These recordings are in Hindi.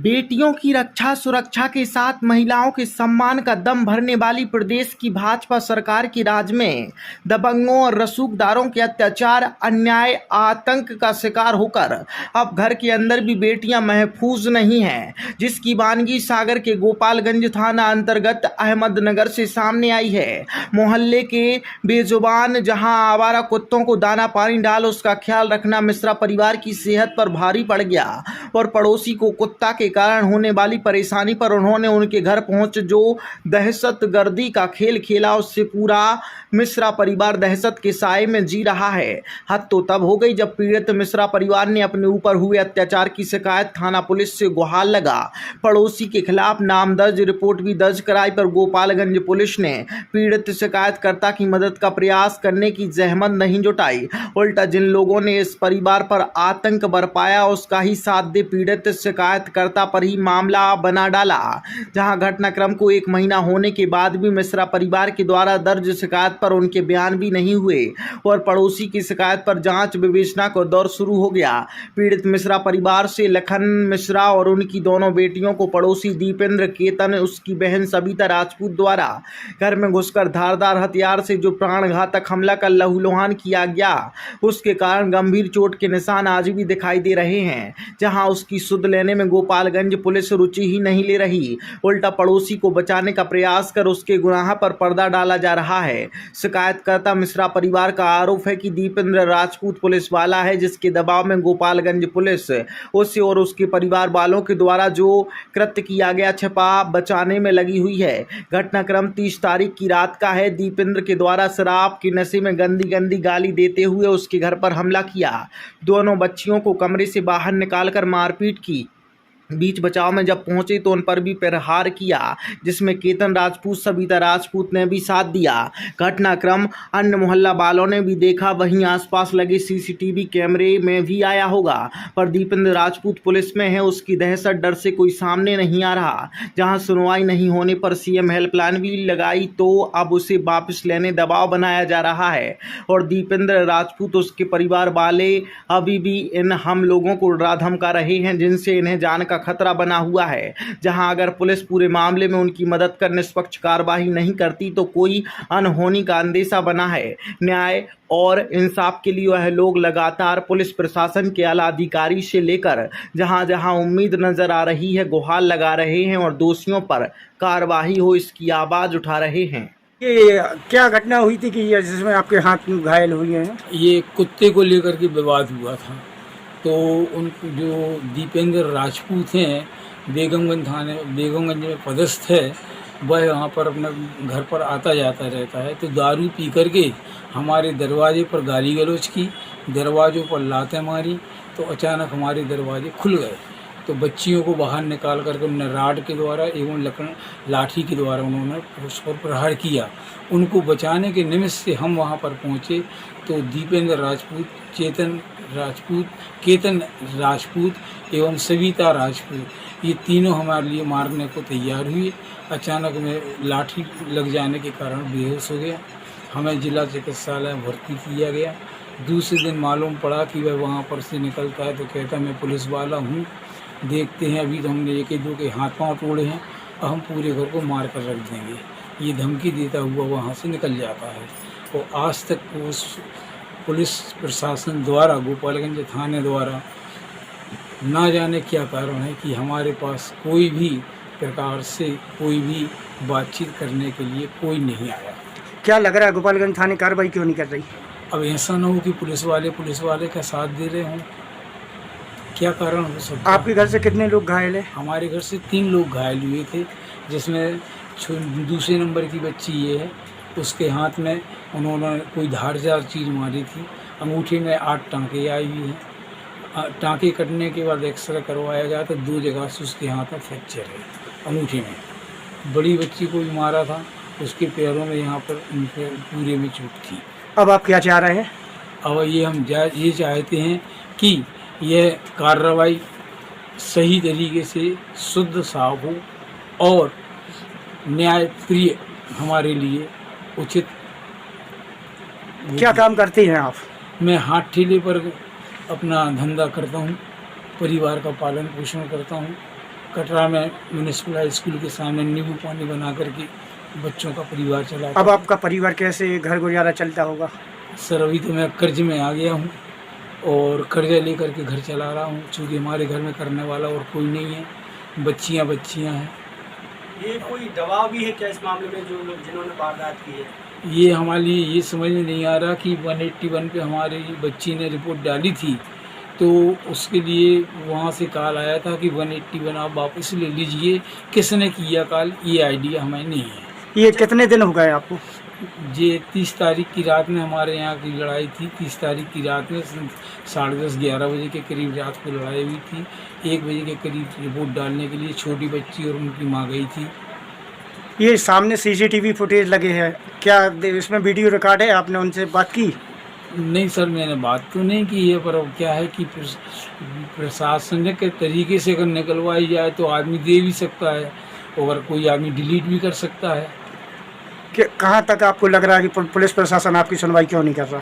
बेटियों की रक्षा सुरक्षा के साथ महिलाओं के सम्मान का दम भरने वाली प्रदेश की भाजपा सरकार के राज में दबंगों और रसूखदारों के अत्याचार, अन्याय, आतंक का शिकार होकर अब घर के अंदर भी बेटियां महफूज नहीं हैं, जिसकी वानगी सागर के गोपालगंज थाना अंतर्गत अहमदनगर से सामने आई है। मोहल्ले के बेजुबान जहां आवारा कुत्तों को दाना पानी डाल उसका ख्याल रखना मिश्रा परिवार की सेहत पर भारी पड़ गया और पड़ोसी को कुत्ता के कारण होने वाली परेशानी पर उन्होंने उनके घर पहुंच जो दहशतगर्दी का खेल खेला, उससे पूरा मिश्रा परिवार दहशत के साए में जी रहा है। हद तो तब हो गई जब पीड़ित मिश्रा परिवार ने अपने ऊपर हुए अत्याचार की शिकायत थाना पुलिस से गुहार लगा। पड़ोसी के खिलाफ नामदर्ज रिपोर्ट भी दर्ज कराई, पर गोपालगंज पुलिस ने पीड़ित शिकायतकर्ता की मदद का प्रयास करने की जहमत नहीं जुटाई। उल्टा जिन लोगों ने इस परिवार पर आतंक बरपाया उसका ही साथ दे पीड़ित शिकायतकर्ता पर ही मामला बना डाला। जहां घटनाक्रम को 1 महीना होने के बाद भी मिश्रा परिवार के द्वारा दर्ज शिकायत पर उनके बयान भी नहीं हुए और पड़ोसी की शिकायत पर जांच विवेचना का दौर शुरू हो गया। पीड़ित मिश्रा परिवार से लखन मिश्रा और उनकी दोनों बेटियों को पड़ोसी दीपेंद्र, केतन, उसकी बहन सविता राजपूत द्वारा घर में घुसकर धारदार हथियार से जो प्राणघातक हमला कर लहूलुहान किया गया, उसके कारण गंभीर चोट के निशान आज भी दिखाई दे रहे हैं। जहां उसकी सुध लेने में गोपालगंज पुलिस रुचि ही नहीं ले रही, उल्टा पड़ोसी को बचाने का प्रयास कर उसके गुनाह पर पर्दा डाला जा रहा है। शिकायतकर्ता मिश्रा परिवार का आरोप है कि दीपेंद्र राजपूत पुलिस वाला है, जिसके दबाव में गोपालगंज पुलिस उससे और उसके परिवार वालों के द्वारा जो कृत्य किया गया छिपा बचाने में लगी हुई है। घटनाक्रम 30 तारीख की रात का है। दीपेंद्र के द्वारा शराब के नशे में गंदी गंदी गाली देते हुए उसके घर पर हमला किया। दोनों बच्चियों को कमरे से बाहर निकालकर मारपीट की। बीच बचाव में जब पहुंचे तो उन पर भी प्रहार किया, जिसमें केतन राजपूत, सविता राजपूत ने भी साथ दिया। घटनाक्रम अन्य मोहल्ला वालों ने भी देखा, वहीं आसपास लगे सीसीटीवी कैमरे में भी आया होगा, पर दीपेंद्र राजपूत पुलिस में है, उसकी दहशत डर से कोई सामने नहीं आ रहा। जहां सुनवाई नहीं होने पर सीएम हेल्पलाइन भी लगाई तो अब उसे वापस लेने दबाव बनाया जा रहा है और दीपेंद्र राजपूत उसके परिवार वाले अभी भी इन हम लोगों को डरा धमका रहे हैं, जिनसे इन्हें जान का खतरा बना हुआ है। जहां अगर पुलिस पूरे मामले में उनकी मदद कर निष्पक्ष कार्रवाई नहीं करती तो कोई अनहोनी का अंदेशा बना है। न्याय और इंसाफ के लिए वह लोग लगातार पुलिस प्रशासन के आला अधिकारी से लेकर जहां जहां उम्मीद नजर आ रही है गुहार लगा रहे हैं और दोषियों पर कार्रवाई हो इसकी आवाज उठा रहे हैं। ये क्या घटना हुई थी कि जिसमें आपके हाथ में घायल हुए हैं? ये कुत्ते को लेकर के विवाद हुआ था, तो उन जो दीपेंद्र राजपूत हैं, बेगमगंज में पदस्थ है, वह यहाँ पर अपने घर पर आता जाता रहता है। तो दारू पी करके हमारे दरवाजे पर गाली गलौज की, दरवाज़ों पर लातें मारी, तो अचानक हमारे दरवाजे खुल गए। तो बच्चियों को बाहर निकाल करके उन्होंने राड के द्वारा एवं लाठी के द्वारा उन्होंने उस पर प्रहार किया। उनको बचाने के निमित्त से हम वहाँ पर पहुँचे तो दीपेंद्र राजपूत, केतन राजपूत एवं सविता राजपूत ये तीनों हमारे लिए मारने को तैयार हुए। अचानक में लाठी लग जाने के कारण बेहोश हो गया। हमें जिला चिकित्सालय भर्ती किया गया। दूसरे दिन मालूम पड़ा कि वह वहाँ पर से निकलता है तो कहता मैं पुलिस वाला हूँ, देखते हैं, अभी तो हमने एक दो के हाथ पांव तोड़े हैं और हम पूरे घर को मार कर रख देंगे, ये धमकी देता हुआ वहाँ से निकल जाता है। और आज तक उस पुलिस प्रशासन द्वारा, गोपालगंज थाने द्वारा ना जाने क्या कारण है कि हमारे पास कोई भी प्रकार से कोई भी बातचीत करने के लिए कोई नहीं आया। क्या लग रहा है गोपालगंज थाने कार्रवाई क्यों नहीं कर रही? अब ऐसा ना हो कि पुलिस वाले का साथ दे रहे हों, क्या कारण हो सकता है? आपके घर से कितने लोग घायल हैं? हमारे घर से 3 लोग घायल हुए थे, जिसमें दूसरे नंबर की बच्ची ये है, उसके हाथ में उन्होंने कोई धारदार चीज़ मारी थी। अंगूठे में 8 टाँके आई हुई हैं। टाँके कटने के बाद एक्सरे करवाया गया तो 2 जगह से उसके हाथ में फ्रैक्चर है अंगूठे में। बड़ी बच्ची को भी मारा था, उसके पैरों में यहाँ पर उनके पूरे में चोट थी। अब आप क्या चाह रहे हैं? अब हम ये चाहते हैं कि यह कार्रवाई सही तरीके से शुद्ध साफ हो और न्यायप्रिय हमारे लिए उचित। क्या काम करती हैं आप? मैं हाथ ठेले पर अपना धंधा करता हूँ, परिवार का पालन पोषण करता हूँ कटरा में म्यूनिसिपल हाई स्कूल के सामने नींबू पानी बना करके बच्चों का परिवार चलाता अब हूँ। आपका परिवार कैसे घर गुजारा चलता होगा? सर अभी तो मैं कर्ज में आ गया हूँ और कर्जा लेकर के घर चला रहा हूँ, चूँकि हमारे घर में करने वाला और कोई नहीं है, बच्चियाँ हैं। ये कोई दबाव भी है क्या इस मामले में, जो लोग जिन्होंने वारदात की है? ये हमारे लिए ये समझ में नहीं आ रहा कि 181 पे हमारी बच्ची ने रिपोर्ट डाली थी, तो उसके लिए वहाँ से कॉल आया था कि 181 आप वापस ले लीजिए। किसने किया कॉल, ये आइडिया हमें नहीं है। ये कितने दिन हो गए आपको? ये 30 तारीख की रात में हमारे यहाँ की लड़ाई थी। 30 तारीख की रात में 10:30-11 बजे के करीब रात को लड़ाई हुई थी। 1 बजे के करीब रिपोर्ट डालने के लिए छोटी बच्ची और उनकी माँ गई थी। ये सामने सीसीटीवी फुटेज लगे हैं, क्या इसमें वीडियो रिकॉर्ड है? आपने उनसे बात की? नहीं सर, मैंने बात तो नहीं की है, पर अब क्या है कि प्रशासन के तरीके से अगर निकलवाई जाए तो आदमी दे भी सकता है, और कोई आदमी डिलीट भी कर सकता है। कि कहाँ तक आपको लग रहा है कि पुलिस प्रशासन आपकी सुनवाई क्यों नहीं कर रहा?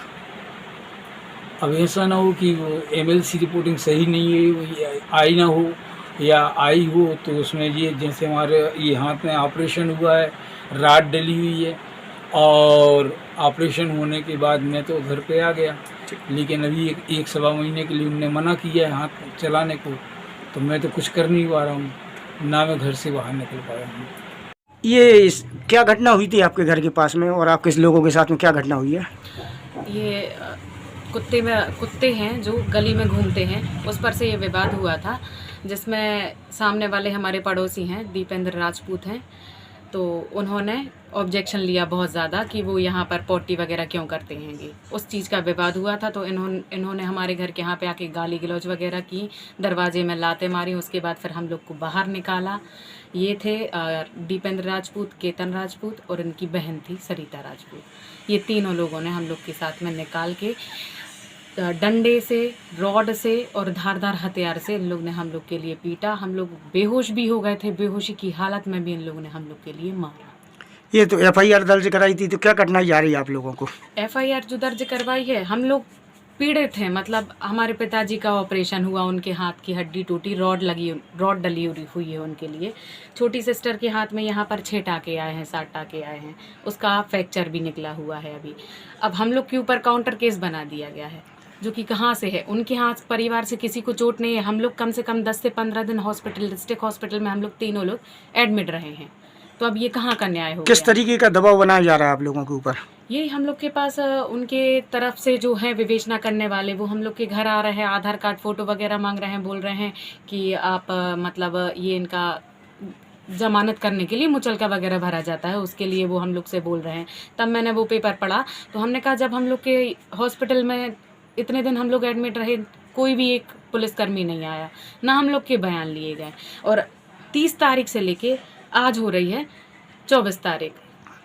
अब ऐसा ना हो कि एमएलसी रिपोर्टिंग सही नहीं है, वो आई ना हो या आई हो तो उसमें ये जैसे हमारे ये हाथ में ऑपरेशन हुआ है, रात डली हुई है, और ऑपरेशन होने के बाद मैं तो घर पे आ गया, लेकिन अभी एक सवा महीने के लिए उन्होंने मना किया है हाथ चलाने को, तो मैं तो कुछ कर नहीं पा रहा हूँ, ना मैं घर से बाहर निकल पाया हूँ। क्या घटना हुई थी आपके घर के पास में, और आपके लोगों के साथ में क्या घटना हुई है? ये कुत्ते हैं जो गली में घूमते हैं, उस पर से ये विवाद हुआ था, जिसमें सामने वाले हमारे पड़ोसी हैं, दीपेंद्र राजपूत हैं, तो उन्होंने ऑब्जेक्शन लिया बहुत ज़्यादा कि वो यहाँ पर पोटी वगैरह क्यों करते हैं। उस चीज़ का विवाद हुआ था, तो इन्होंने हमारे घर के यहाँ पे आके गाली गलौज वगैरह की, दरवाजे में लाते मारी। उसके बाद फिर हम लोग को बाहर निकाला। ये थे दीपेंद्र राजपूत, केतन राजपूत और इनकी बहन थी सरिता राजपूत। ये तीनों लोगों ने हम लोग के साथ में निकाल के डंडे से, रॉड से और धारदार हथियार से इन लोग ने हम लोग के लिए पीटा। हम लोग बेहोश भी हो गए थे, बेहोशी की हालत में भी इन लोगों ने हम लोग के लिए मारा। ये तो एफआईआर दर्ज कराई थी, तो क्या घटना जा रही है आप लोगों को? एफआईआर जो दर्ज करवाई है, हम लोग पीड़ित हैं, मतलब हमारे पिताजी का ऑपरेशन हुआ, उनके हाथ की हड्डी टूटी, रॉड डली हुई है उनके लिए। छोटी सिस्टर के हाथ में यहाँ पर 6 टाके आए हैं, 7 टाके आए हैं, उसका फ्रैक्चर भी निकला हुआ है अभी। अब हम लोग के ऊपर काउंटर केस बना दिया गया है, जो कि कहाँ से है, उनके हाथ परिवार से किसी को चोट नहीं है। हम लोग कम से कम 10 से 15 दिन डिस्ट्रिक्ट हॉस्पिटल में हम लोग तीनों लोग एडमिट रहे हैं, तो अब ये कहाँ का न्याय हो किस गया? तरीके का दबाव बनाया जा रहा है आप लोगों के ऊपर? ये हम लोग के पास उनके तरफ से जो है विवेचना करने वाले, वो हम लोग के घर आ रहे हैं, आधार कार्ड फ़ोटो वगैरह मांग रहे हैं, बोल रहे हैं कि आप मतलब ये इनका ज़मानत करने के लिए मुचलका वगैरह भरा जाता है, उसके लिए वो हम लोग से बोल रहे हैं। तब मैंने वो पेपर पढ़ा, तो हमने कहा जब हम लोग के हॉस्पिटल में इतने दिन हम लोग एडमिट रहे, कोई भी एक पुलिसकर्मी नहीं आया, ना हम लोग के बयान लिए गए, और 30 तारीख से लेके आज हो रही है 24 तारीख,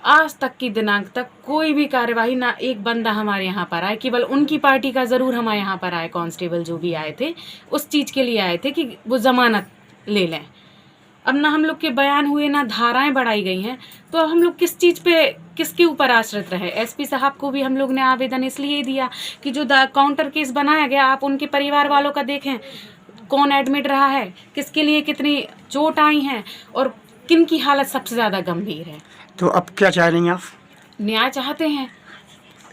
आज तक की दिनांक तक कोई भी कार्यवाही, ना एक बंदा हमारे यहाँ पर आए। केवल उनकी पार्टी का ज़रूर हमारे यहाँ पर आए, कांस्टेबल जो भी आए थे उस चीज़ के लिए आए थे कि वो ज़मानत ले लें। अब ना हम लोग के बयान हुए, ना धाराएं बढ़ाई गई हैं, तो अब हम लोग किस चीज़ पे, किसके ऊपर आश्रित रहे? एसपी साहब को भी हम लोग ने आवेदन इसलिए दिया कि जो काउंटर केस बनाया गया, आप उनके परिवार वालों का देखें, कौन एडमिट रहा है, किसके लिए कितनी चोट आई हैं और किन की हालत सबसे ज़्यादा गंभीर है। तो अब क्या चाह रही हैं आप? न्याय चाहते हैं,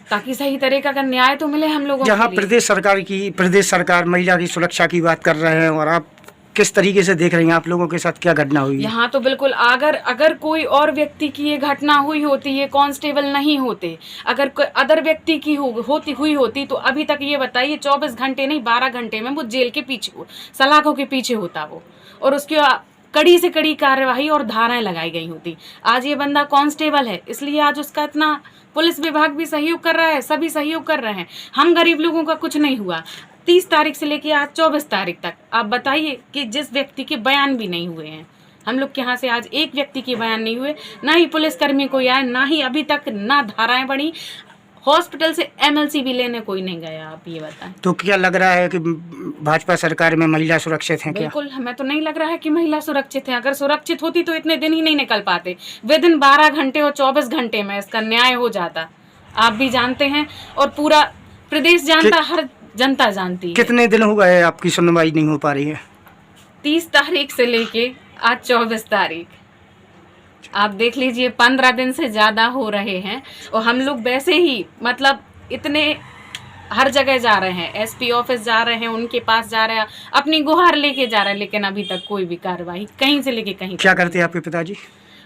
ताकि सही तरीका का न्याय तो मिले हम लोगों जहाँ के लिए। प्रदेश सरकार महिला की सुरक्षा की बात कर रहे हैं, और आप किस तरीके से देख रही हैं आप लोगों के साथ क्या घटना हुई है? यहाँ तो बिल्कुल, अगर कोई और व्यक्ति की ये घटना हुई होती, ये कांस्टेबल नहीं होते, अगर कोई अदर व्यक्ति की हुई होती तो अभी तक ये बताइए 24 घंटे नहीं 12 घंटे में वो जेल के पीछे, सलाखों के पीछे होता वो, और उसकी कड़ी से कड़ी कार्यवाही और धाराएं लगाई गई होती। आज ये बंदा कांस्टेबल है, इसलिए आज उसका इतना पुलिस विभाग भी सहयोग कर रहा है, सभी सहयोग कर रहे हैं। हम गरीब लोगों का कुछ नहीं हुआ। 30 तारीख से लेके आज 24 तारीख तक आप बताइए कि जिस व्यक्ति के बयान भी नहीं हुए हैं, हम लोग के यहाँ से आज एक व्यक्ति के बयान नहीं हुए, ना ही पुलिसकर्मी कोई आए, ना ही अभी तक ना धाराएं बढ़ी, हॉस्पिटल से एमएलसी भी लेने कोई नहीं गया। आप ये बताएं। तो क्या लग रहा है कि भाजपा सरकार में महिला सुरक्षित हैं क्या? बिल्कुल, हमें तो नहीं लग रहा है कि महिला सुरक्षित है। अगर सुरक्षित होती तो इतने दिन ही नहीं निकल पाते, विदिन 12 घंटे और 24 घंटे में इसका न्याय हो जाता। आप भी जानते हैं और पूरा प्रदेश जानता, हर जनता जानती है। कितने दिन हो गए आपकी सुनवाई नहीं हो पा रही है? 30 तारीख से लेके आज 24 तारीख, आप देख लीजिए 15 दिन से ज़्यादा हो रहे हैं। और हम लोग वैसे ही मतलब इतने हर जगह जा रहे हैं, एसपी ऑफिस जा रहे हैं, उनके पास जा रहे हैं, अपनी गुहार लेके जा रहे हैं, लेकिन अभी तक कोई भी कार्रवाई कहीं से लेके कहीं। क्या करते हैं आपके पिताजी?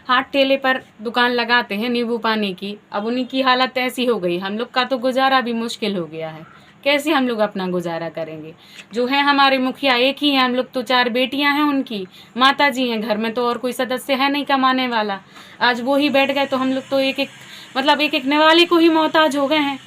हाथ ठेले पर दुकान लगाते हैं नींबू पानी की। अब उन्हीं की हालत ऐसी हो गई, हम लोग का तो गुजारा भी मुश्किल हो गया है। कैसे हम लोग अपना गुजारा करेंगे? जो है हमारे मुखिया एक ही हैं, हम लोग तो 4 बेटियां हैं, उनकी माता जी हैं घर में, तो और कोई सदस्य है नहीं कमाने वाला। आज वो ही बैठ गए तो हम लोग तो एक एक निवाले को ही मोहताज हो गए हैं,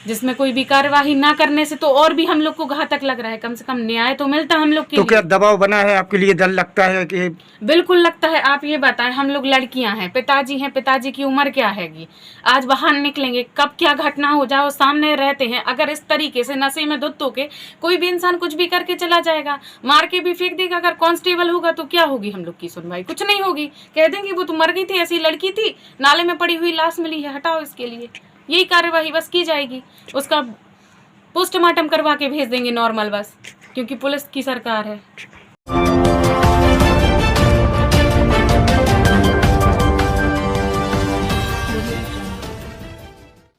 जिसमें कोई भी कार्यवाही ना करने से तो और भी हम लोग को घातक लग रहा है। कम से कम न्याय तो मिलता हम लोग के तो लिए। क्या दबाव बना है आपके लिए? डर लगता है कि? बिल्कुल लगता है। आप ये बताएं, हम लोग लड़कियां हैं, पिताजी हैं, पिताजी की उम्र क्या हैगी? आज बाहर निकलेंगे, कब क्या घटना हो जाए, सामने रहते हैं। अगर इस तरीके से नशे में धुत होके कोई भी इंसान कुछ भी करके चला जाएगा, मार के भी फेंक देगा, अगर कांस्टेबल होगा तो क्या होगी हम लोग की सुनवाई? कुछ नहीं होगी। कह देंगे वो तो मर गई थी, ऐसी लड़की थी, नाले में पड़ी हुई लाश मिली है, हटाओ इसके लिए। यही कार्यवाही बस की जाएगी, उसका पोस्टमार्टम करवा के भेज देंगे नॉर्मल बस, क्योंकि पुलिस की सरकार है।